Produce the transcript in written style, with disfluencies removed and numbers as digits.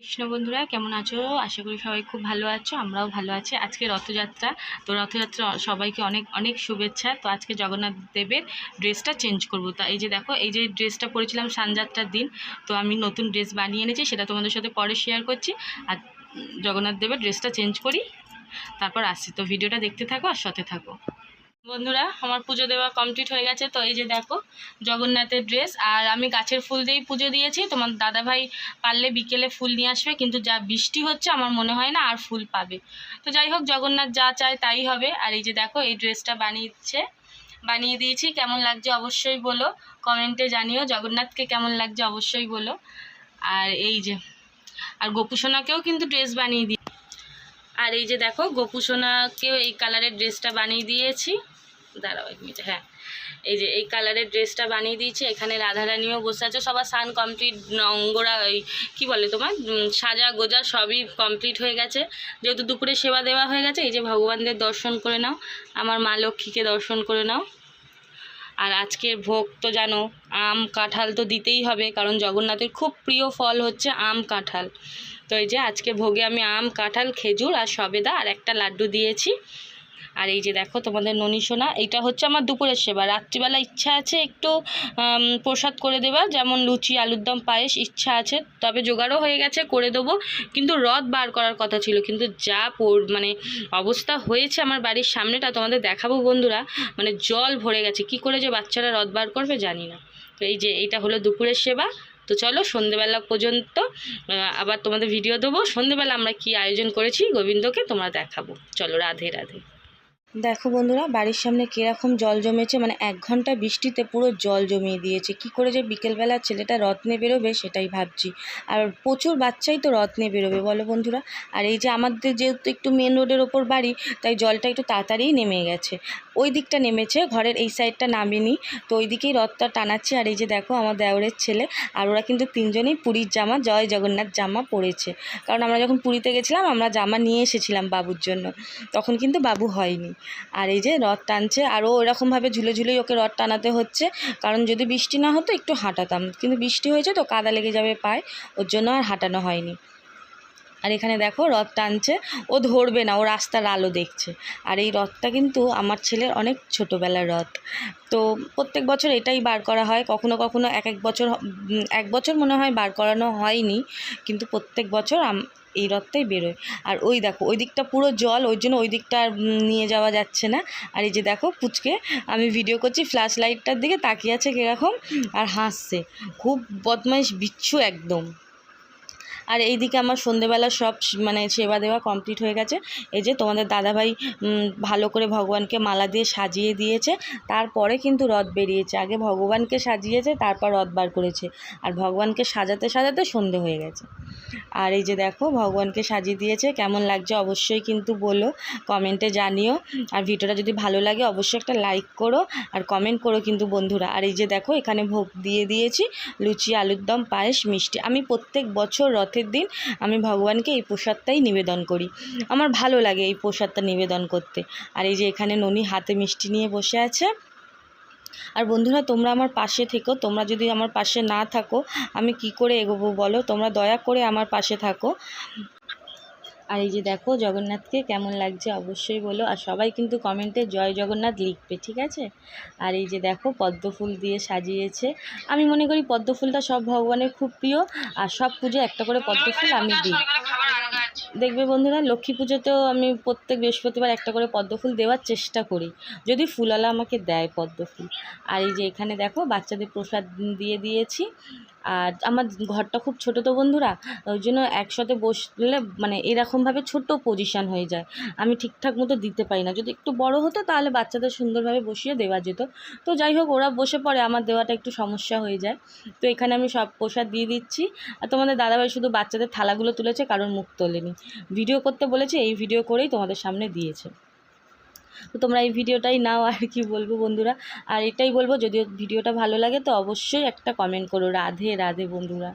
কৃষ্ণ বন্ধুরা, কেমন আছো? আশা করি সবাই খুব ভালো আছো। আমরাও ভালো আছি। আজকে রথযাত্রা, তো রথযাত্রা সবাইকে অনেক অনেক শুভেচ্ছা। তো আজকে জগন্নাথ দেবের ড্রেসটা চেঞ্জ করব। তা এই যে দেখো, এই যে ড্রেসটা পরেছিলাম সানযাত্রার দিন, তো আমি নতুন ড্রেস বানিয়ে এনেছি, সেটা তোমাদের সাথে পরে শেয়ার করছি। আর জগন্নাথ দেবের ড্রেসটা চেঞ্জ করি, তারপর আসছি। তো ভিডিওটা দেখতে থাকো আর সাথে থাকো। বন্ধুরা, আমার পুজো দেওয়া কমপ্লিট হয়ে গেছে। তো এই যে দেখো জগন্নাথের ড্রেস, আর আমি গাছের ফুল দিয়েই পুজো দিয়েছি। তোমার দাদাভাই পারলে বিকেলে ফুল নিয়ে আসবে, কিন্তু যা বৃষ্টি হচ্ছে আমার মনে হয় না আর ফুল পাবে। তো যাই হোক, জগন্নাথ যা চায় তাই হবে। আর এই যে দেখো, এই ড্রেসটা বানিয়ে দিয়েছি। কেমন লাগছে অবশ্যই বলো, কমেন্টে জানিও। জগন্নাথকে কেমন লাগছে অবশ্যই বলো। আর এই যে, আর গোপুসোনাকেও কিন্তু ড্রেস বানিয়ে দিই। আর এই যে দেখো, গোপুসোনাকেও এই কালারের ড্রেসটা বানিয়ে দিয়েছি। দাঁড়াও এক মিনিট। হ্যাঁ, এই যে এই কালারের ড্রেসটা বানিয়ে দিয়েছি। এখানে রাধারানীও বসে আছে। সবার স্নান কমপ্লিট, অঙ্গরা এই কী বলে তোমার সাজা গোজা সবই কমপ্লিট হয়ে গেছে। যেহেতু দুপুরে সেবা দেওয়া হয়ে গেছে, এই যে ভগবানদের দর্শন করে নাও, আমার মা লক্ষ্মীকে দর্শন করে নাও। আর আজকের ভোগ তো জানো, আম কাঁঠাল তো দিতেই হবে, কারণ জগন্নাথের খুব প্রিয় ফল হচ্ছে আম কাঁঠাল। তো এই যে আজকে ভোগে আমি আম কাঁঠাল খেজুর আর সবেদা আর একটা লাড্ডু দিয়েছি। আর এই যে দেখো তোমাদের ননীসোনা, এইটা হচ্ছে আমার দুপুরের সেবা। রাত্রিবেলা ইচ্ছা আছে একটু প্রসাদ করে দেবার, যেমন লুচি আলুর দম পায়েস ইচ্ছা আছে, তবে জোগাড়ও হয়ে গেছে, করে দেবো। কিন্তু রথ বার করার কথা ছিল, কিন্তু যা মানে অবস্থা হয়েছে আমার বাড়ির সামনেটা তোমাদের দেখাবো বন্ধুরা। মানে জল ভরে গেছে, কি করে যে বাচ্চারা রথ বার করবে জানি না। তো এই যে এইটা হলো দুপুরের সেবা। তো চলো সন্ধেবেলা পর্যন্ত আবার তোমাদের ভিডিও দেবো। সন্ধেবেলা আমরা কি আয়োজন করেছি গোবিন্দকে তোমরা দেখাবো। চলো, রাধে রাধে। দেখো বন্ধুরা, বাড়ির সামনে কীরকম জল জমেছে, মানে 1 ঘন্টা বৃষ্টিতে পুরো জল জমিয়ে দিয়েছে। কি করে যে বিকেলবেলা ছেলেটা রথ নিয়ে বেরোবে সেটাই ভাবছি। আর প্রচুর বাচ্চাই তো রথ নিয়ে বেরোবে বলো বন্ধুরা। আর এই যে আমাদের যেহেতু একটু মেন রোডের ওপর বাড়ি, তাই জলটা একটু তাড়াতাড়িই নেমে গেছে। ওই দিকটা নেমেছে, ঘরের এই সাইডটা নামেনি, তো ওই দিকেই রথটা টানাচ্ছে। আর এই যে দেখো আমার দেওরের ছেলে, আর ওরা কিন্তু 3জনেই পুরীর জামা, জয় জগন্নাথ জামা পরেছে। কারণ আমরা যখন পুরীতে গেছিলাম আমরা জামা নিয়ে এসেছিলাম বাবুর জন্য, তখন কিন্তু বাবু হয়নি। আর এই যে রথ টানছে, আরও এরকমভাবে ঝুলে ঝুলেই ওকে রথ টানাতে হচ্ছে, কারণ যদি বৃষ্টি না হতো একটু হাঁটাতাম, কিন্তু বৃষ্টি হয়েছে তো কাদা লেগে যাবে পায়ে, ওর জন্য আর হাঁটানো হয়নি। আর এখানে দেখো রথ টানছে, ও ধরবে না, ও রাস্তার আলো দেখছে। আর এই রথটা কিন্তু আমার ছেলের অনেক ছোটোবেলার রথ, তো প্রত্যেক বছর এটাই বার করা হয়। কখনো কখনো এক বছর মনে হয় বার করানো হয়নি, কিন্তু প্রত্যেক বছর এই রথটাই বেরোয়। আর ওই দেখো ওই দিকটা পুরো জল, ওই জন্য ওই দিকটা নিয়ে যাওয়া যাচ্ছে না। আর এই যে দেখো পুচকে, আমি ভিডিও করছি, ফ্ল্যাশ লাইটটার দিকে তাকিয়ে আছে কীরকম, আর হাসছে, খুব বদমাইশ বিচ্ছু একদম। আর এইদিকে আমার সন্ধেবেলা সব মানে সেবা দেওয়া কমপ্লিট হয়ে গেছে। এই যে তোমাদের দাদাভাই ভালো করে ভগবানকে মালা দিয়ে সাজিয়ে দিয়েছে, তারপরে কিন্তু রথ বেরিয়েছে। আগে ভগবানকে সাজিয়েছে, তারপর রথ বার করেছে। আর ভগবানকে সাজাতে সাজাতে সন্ধে হয়ে গেছে। আর এই যে দেখো ভগবানকে সাজিয়ে দিয়েছে, কেমন লাগছে অবশ্যই কিন্তু বলো, কমেন্টে জানিও। আর ভিডিওটা যদি ভালো লাগে অবশ্যই একটা লাইক করো আর কমেন্ট করো কিন্তু বন্ধুরা। আর এই যে দেখো এখানে ভোগ দিয়ে দিয়েছি, লুচি আলুর দম পায়েস মিষ্টি। আমি প্রত্যেক বছর রথের দিন আমি ভগবানকে এই প্রসাদটাই নিবেদন করি, আমার ভালো লাগে এই প্রসাদটা নিবেদন করতে। আর এই যে এখানে ননি হাতে মিষ্টি নিয়ে বসে আছে। আর বন্ধুরা, তোমরা আমার পাশে থেকো, তোমরা যদি আমার পাশে না থাকো আমি কি করে এগোবো বলো, তোমরা দয়া করে আমার পাশে থাকো। আর এই যে দেখো জগন্নাথকে কেমন লাগছে অবশ্যই বলো, আর সবাই কিন্তু কমেন্টে জয় জগন্নাথ লিখবে, ঠিক আছে। আর এই যে দেখো পদ্ম ফুল দিয়ে সাজিয়েছে। আমি মনে করি পদ্ম ফুলটা সব ভগবানের খুব প্রিয়, আর সব পুজো একটা করে পদ্ম ফুল আমি দিই। দেখবে বন্ধুরা, লক্ষ্মী পুজোতেও আমি প্রত্যেক বৃহস্পতিবার একটা করে পদ্ম ফুল দেওয়ার চেষ্টা করি, যদি ফুলওয়ালা আমাকে দেয় পদ্ম ফুল। আর এই যে এখানে দেখো বাচ্চাদের প্রসাদ দিয়ে দিয়েছি। আর আমার ঘরটা খুব ছোটো তো বন্ধুরা, ওই জন্য একসাথে বসলে মানে এরকমভাবে ছোট পজিশান হয়ে যায়, আমি ঠিকঠাক মতো দিতে পারি না। যদি একটু বড় হতো তাহলে বাচ্চাদের সুন্দরভাবে বসিয়ে দেওয়া যেত। তো যাই হোক, ওরা বসে পড়ে, আমার দেওয়াটা একটু সমস্যা হয়ে যায়। তো এখানে আমি সব প্রসাদ দিয়ে দিচ্ছি। আর তোমাদের দাদাভাই শুধু বাচ্চাদের থালাগুলো তুলেছে, কারণ মুখ তোলেনি, ভিডিও করতে বলেছে, এই ভিডিও করেই তোমাদের সামনে দিয়েছে। তো তোমরা এই ভিডিওটাই নাও, আর কি বলবো বন্ধুরা। আর এটাই বলবো, যদি ভিডিওটা ভালো লাগে তো অবশ্যই একটা কমেন্ট করো। রাধে রাধে বন্ধুরা।